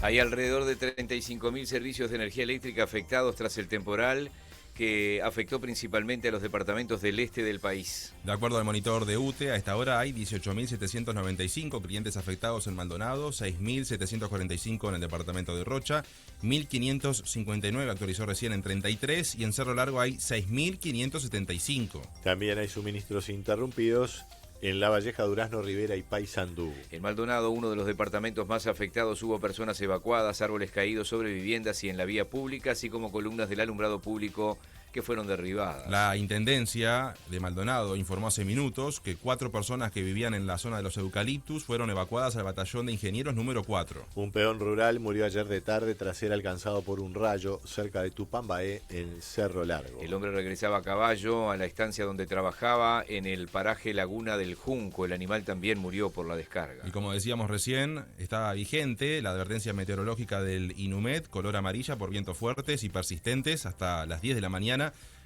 Hay alrededor de 35.000 servicios de energía eléctrica afectados tras el temporal que afectó principalmente a los departamentos del este del país. De acuerdo al monitor de UTE, a esta hora hay 18.795 clientes afectados en Maldonado, 6.745 en el departamento de Rocha, 1.559 actualizó recién en 33 y en Cerro Largo hay 6.575. También hay suministros interrumpidos en La Valleja, Durazno, Rivera y Paysandú. En Maldonado, uno de los departamentos más afectados, hubo personas evacuadas, árboles caídos sobre viviendas y en la vía pública, así como columnas del alumbrado público que fueron derribadas. La Intendencia de Maldonado informó hace minutos que 4 personas que vivían en la zona de los eucaliptus fueron evacuadas al batallón de ingenieros número 4. Un peón rural murió ayer de tarde tras ser alcanzado por un rayo cerca de Tupambaé, en Cerro Largo. El hombre regresaba a caballo a la estancia donde trabajaba en el paraje Laguna del Junco. El animal también murió por la descarga. Y como decíamos recién, está vigente la advertencia meteorológica del INUMED, color amarilla por vientos fuertes y persistentes hasta las 10 de la mañana.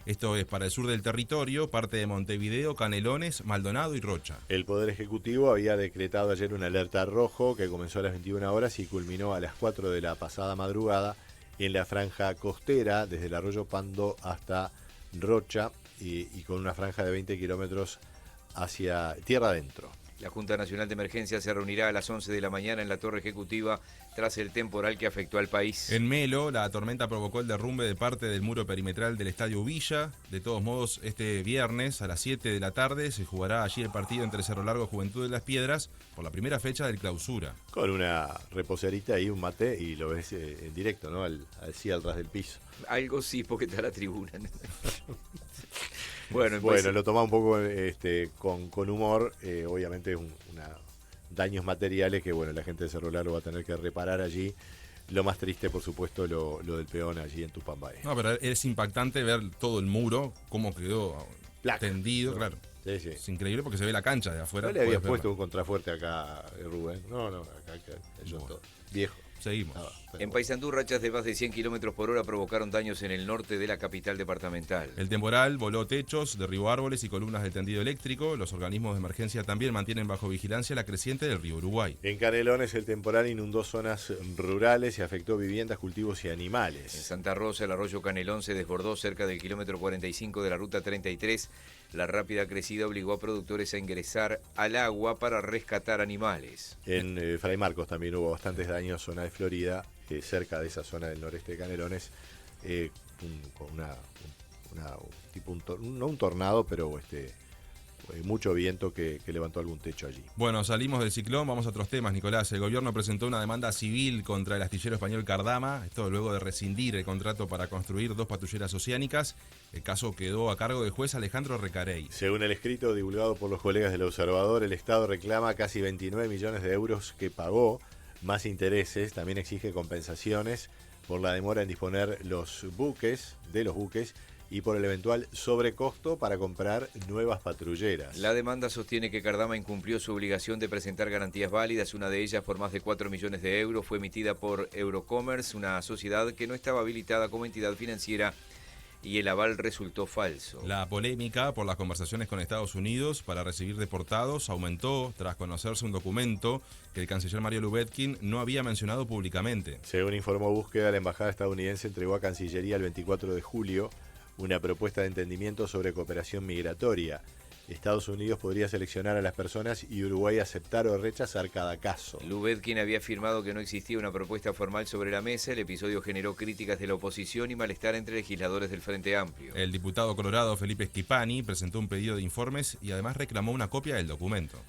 Esto es para el sur del territorio, parte de Montevideo, Canelones, Maldonado y Rocha. El Poder Ejecutivo había decretado ayer una alerta rojo que comenzó a las 21 horas y culminó a las 4 de la pasada madrugada en la franja costera, desde el arroyo Pando hasta Rocha, y con una franja de 20 kilómetros hacia tierra adentro. La Junta Nacional de Emergencia se reunirá a las 11 de la mañana en la Torre Ejecutiva tras el temporal que afectó al país. En Melo, la tormenta provocó el derrumbe de parte del muro perimetral del Estadio Villa. De todos modos, este viernes a las 7 de la tarde se jugará allí el partido entre Cerro Largo y Juventud de las Piedras por la primera fecha del clausura. Con una reposerita y un mate y lo ves en directo, ¿no? Así al ras del piso. Algo sí, porque está la tribuna. Bueno, lo toma un poco con humor. Obviamente es daños materiales que la gente de Cerro Largo va a tener que reparar allí. Lo más triste, por supuesto, lo del peón allí en Tupambaé. No, pero es impactante ver todo el muro, cómo quedó tendido, ¿no? Claro. Sí, sí. Es increíble porque se ve la cancha de afuera. ¿No le habías puesto un contrafuerte acá, Rubén? No, acá eso es todo. Viejo. Seguimos. En Paysandú, rachas de más de 100 kilómetros por hora provocaron daños en el norte de la capital departamental. El temporal voló techos, derribó árboles y columnas del tendido eléctrico. Los organismos de emergencia también mantienen bajo vigilancia la creciente del río Uruguay. En Canelones, el temporal inundó zonas rurales y afectó viviendas, cultivos y animales. En Santa Rosa, el arroyo Canelón se desbordó cerca del kilómetro 45 de la ruta 33. La rápida crecida obligó a productores a ingresar al agua para rescatar animales. En Fray Marcos también hubo bastantes daños, zona de Florida, cerca de esa zona del noreste de Canelones, con no un tornado, pero mucho viento que levantó algún techo allí. Bueno, salimos del ciclón, vamos a otros temas, Nicolás. El gobierno presentó una demanda civil contra el astillero español Cardama, esto luego de rescindir el contrato para construir 2 patrulleras oceánicas. El caso quedó a cargo del juez Alejandro Recarey. Según el escrito divulgado por los colegas del Observador, el Estado reclama casi 29 millones de euros que pagó, más intereses. También exige compensaciones por la demora en disponer de los buques y por el eventual sobrecosto para comprar nuevas patrulleras. La demanda sostiene que Cardama incumplió su obligación de presentar garantías válidas. Una de ellas, por más de 4 millones de euros, fue emitida por Eurocommerce, una sociedad que no estaba habilitada como entidad financiera, y el aval resultó falso. La polémica por las conversaciones con Estados Unidos para recibir deportados aumentó tras conocerse un documento que el canciller Mario Lubetkin no había mencionado públicamente. Según informó Búsqueda, la embajada estadounidense entregó a Cancillería el 24 de julio una propuesta de entendimiento sobre cooperación migratoria. Estados Unidos podría seleccionar a las personas y Uruguay aceptar o rechazar cada caso. Lubetkin había afirmado que no existía una propuesta formal sobre la mesa. El episodio generó críticas de la oposición y malestar entre legisladores del Frente Amplio. El diputado colorado Felipe Schipani presentó un pedido de informes y además reclamó una copia del documento.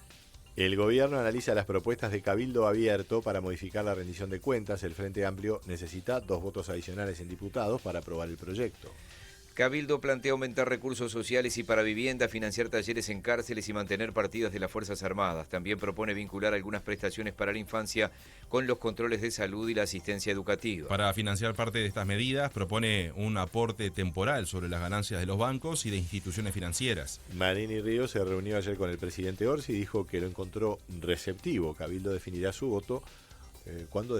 El gobierno analiza las propuestas de Cabildo Abierto para modificar la rendición de cuentas. El Frente Amplio necesita 2 votos adicionales en diputados para aprobar el proyecto. Cabildo plantea aumentar recursos sociales y para vivienda, financiar talleres en cárceles y mantener partidas de las Fuerzas Armadas. También propone vincular algunas prestaciones para la infancia con los controles de salud y la asistencia educativa. Para financiar parte de estas medidas, propone un aporte temporal sobre las ganancias de los bancos y de instituciones financieras. Marini Ríos se reunió ayer con el presidente Orsi y dijo que lo encontró receptivo. Cabildo definirá su voto cuando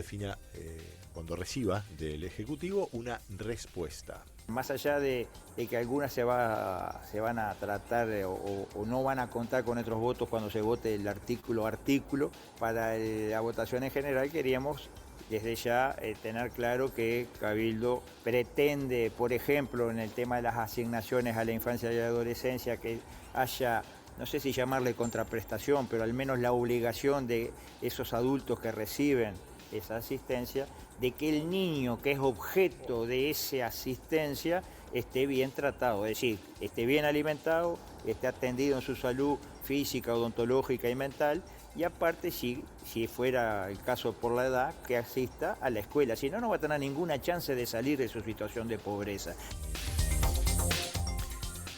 reciba del Ejecutivo una respuesta. Más allá de que algunas se van a tratar o no van a contar con nuestros votos cuando se vote el artículo, para la votación en general queríamos desde ya tener claro que Cabildo pretende, por ejemplo, en el tema de las asignaciones a la infancia y la adolescencia, que haya, no sé si llamarle contraprestación, pero al menos la obligación de esos adultos que reciben esa asistencia, de que el niño que es objeto de esa asistencia esté bien tratado, es decir, esté bien alimentado, esté atendido en su salud física, odontológica y mental, y aparte, si fuera el caso por la edad, que asista a la escuela, si no, no va a tener ninguna chance de salir de su situación de pobreza.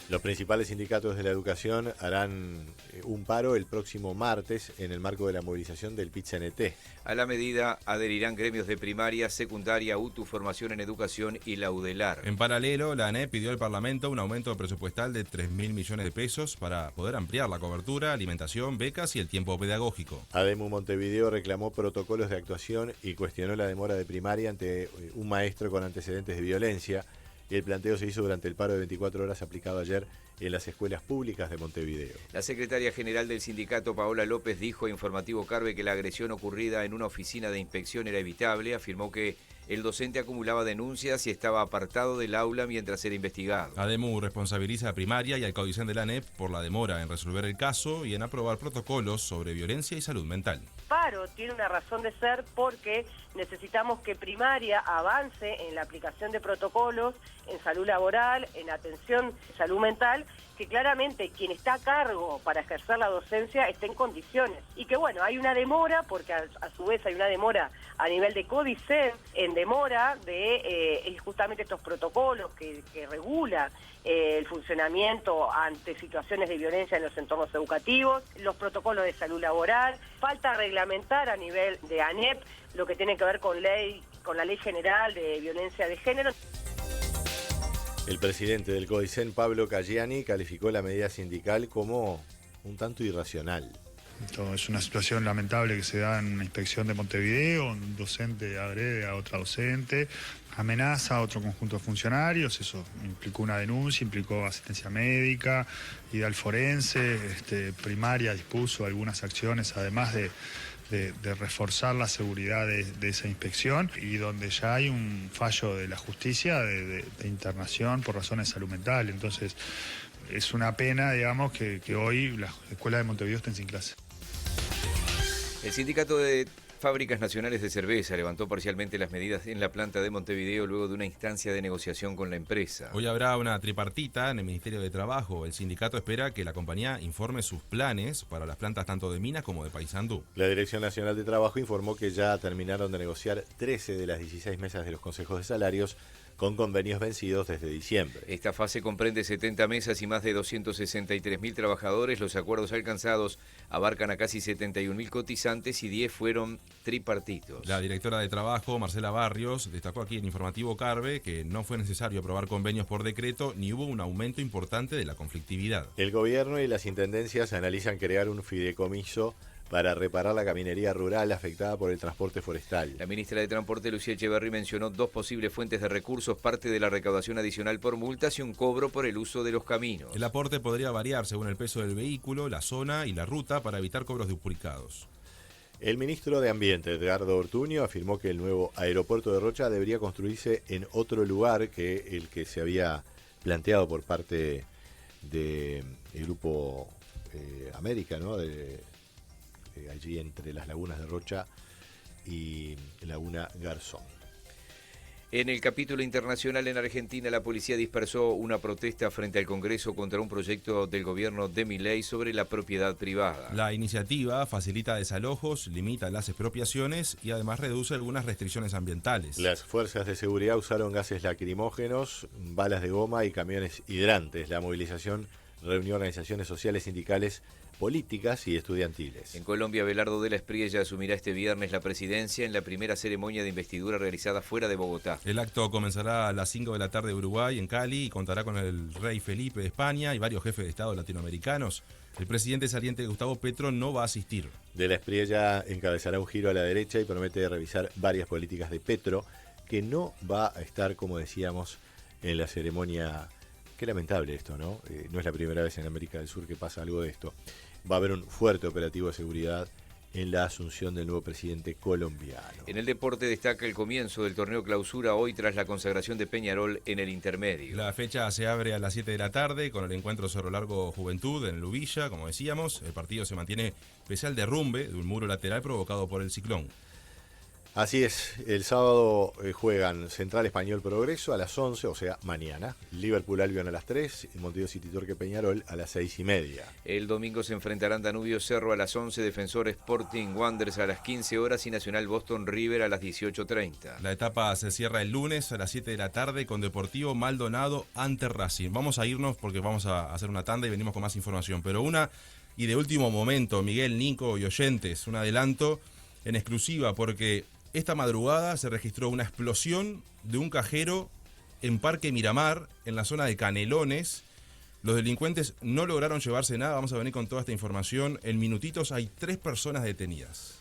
Los principales sindicatos de la educación harán un paro el próximo martes en el marco de la movilización del PIT-CNT. A la medida adherirán gremios de primaria, secundaria, UTU, formación en educación y la UDELAR. En paralelo, la ANEP pidió al Parlamento un aumento presupuestal de 3.000 millones de pesos para poder ampliar la cobertura, alimentación, becas y el tiempo pedagógico. ADEMU Montevideo reclamó protocolos de actuación y cuestionó la demora de primaria ante un maestro con antecedentes de violencia. El planteo se hizo durante el paro de 24 horas aplicado ayer en las escuelas públicas de Montevideo. La secretaria general del sindicato, Paola López, dijo a Informativo Carve que la agresión ocurrida en una oficina de inspección era evitable. Afirmó que el docente acumulaba denuncias y estaba apartado del aula mientras era investigado. ADEMU responsabiliza a primaria y al CODICEN de la ANEP por la demora en resolver el caso y en aprobar protocolos sobre violencia y salud mental. Paro tiene una razón de ser porque necesitamos que primaria avance en la aplicación de protocolos en salud laboral, en atención salud mental, que claramente quien está a cargo para ejercer la docencia esté en condiciones. Y que bueno, hay una demora, porque a su vez hay una demora a nivel de CODICEN, en demora de justamente estos protocolos que regulan el funcionamiento ante situaciones de violencia en los entornos educativos, los protocolos de salud laboral, falta reglamentar a nivel de ANEP lo que tiene que ver con la Ley General de Violencia de Género. El presidente del CODICEN, Pablo Caggiani, calificó la medida sindical como un tanto irracional. Es una situación lamentable que se da en una inspección de Montevideo, un docente agrede a otra docente, amenaza a otro conjunto de funcionarios, eso implicó una denuncia, implicó asistencia médica, ida al forense, primaria dispuso algunas acciones además de reforzar la seguridad de esa inspección, y donde ya hay un fallo de la justicia de internación por razones de salud mental. Entonces es una pena, digamos, que hoy la escuela de Montevideo estén sin clase. El sindicato de Fábricas Nacionales de Cerveza levantó parcialmente las medidas en la planta de Montevideo luego de una instancia de negociación con la empresa. Hoy habrá una tripartita en el Ministerio de Trabajo. El sindicato espera que la compañía informe sus planes para las plantas tanto de Minas como de Paysandú. La Dirección Nacional de Trabajo informó que ya terminaron de negociar 13 de las 16 mesas de los consejos de salarios con convenios vencidos desde diciembre. Esta fase comprende 70 mesas y más de 263.000 trabajadores. Los acuerdos alcanzados abarcan a casi 71.000 cotizantes y 10 fueron tripartitos. La directora de Trabajo, Marcela Barrios, destacó aquí en Informativo Carve que no fue necesario aprobar convenios por decreto ni hubo un aumento importante de la conflictividad. El gobierno y las intendencias analizan crear un fideicomiso para reparar la caminería rural afectada por el transporte forestal. La ministra de Transporte, Lucía Echeverri, mencionó 2 posibles fuentes de recursos, parte de la recaudación adicional por multas y un cobro por el uso de los caminos. El aporte podría variar según el peso del vehículo, la zona y la ruta para evitar cobros duplicados. El ministro de Ambiente, Edgardo Ortuño, afirmó que el nuevo aeropuerto de Rocha debería construirse en otro lugar que el que se había planteado por parte del Grupo América, ¿no? Allí entre las lagunas de Rocha y Laguna Garzón. En el capítulo internacional, en Argentina, la policía dispersó una protesta frente al Congreso contra un proyecto del gobierno de Milei sobre la propiedad privada. La iniciativa facilita desalojos, limita las expropiaciones y además reduce algunas restricciones ambientales. Las fuerzas de seguridad usaron gases lacrimógenos, balas de goma y camiones hidrantes. La movilización reunió organizaciones sociales, sindicales, políticas y estudiantiles. En Colombia, Abelardo de la Espriella asumirá este viernes la presidencia en la primera ceremonia de investidura realizada fuera de Bogotá. El acto comenzará a las 5 de la tarde de Uruguay, en Cali, y contará con el rey Felipe de España y varios jefes de Estado latinoamericanos. El presidente saliente Gustavo Petro no va a asistir. De la Espriella encabezará un giro a la derecha y promete revisar varias políticas de Petro, que no va a estar, como decíamos, en la ceremonia. Qué lamentable esto, ¿no? No es la primera vez en América del Sur que pasa algo de esto. Va a haber un fuerte operativo de seguridad en la asunción del nuevo presidente colombiano. En el deporte destaca el comienzo del torneo Clausura hoy tras la consagración de Peñarol en el intermedio. La fecha se abre a las 7 de la tarde con el encuentro Cerro Largo Juventud en Lubilla, como decíamos. El partido se mantiene pese al derrumbe de un muro lateral provocado por el ciclón. Así es, el sábado juegan Central Español Progreso a las 11, o sea, mañana. Liverpool Albion a las 3 y Montevideo City Torque Peñarol a las 6:30. El domingo se enfrentarán Danubio Cerro a las 11, Defensor Sporting Wanderers a las 15 horas y Nacional Boston River a las 18:30. La etapa se cierra el lunes a las 7 de la tarde con Deportivo Maldonado ante Racing. Vamos a irnos porque vamos a hacer una tanda y venimos con más información. Pero una y de último momento, Miguel, Nico y oyentes, un adelanto en exclusiva porque esta madrugada se registró una explosión de un cajero en Parque Miramar, en la zona de Canelones. Los delincuentes no lograron llevarse nada. Vamos a venir con toda esta información. En minutitos hay 3 personas detenidas.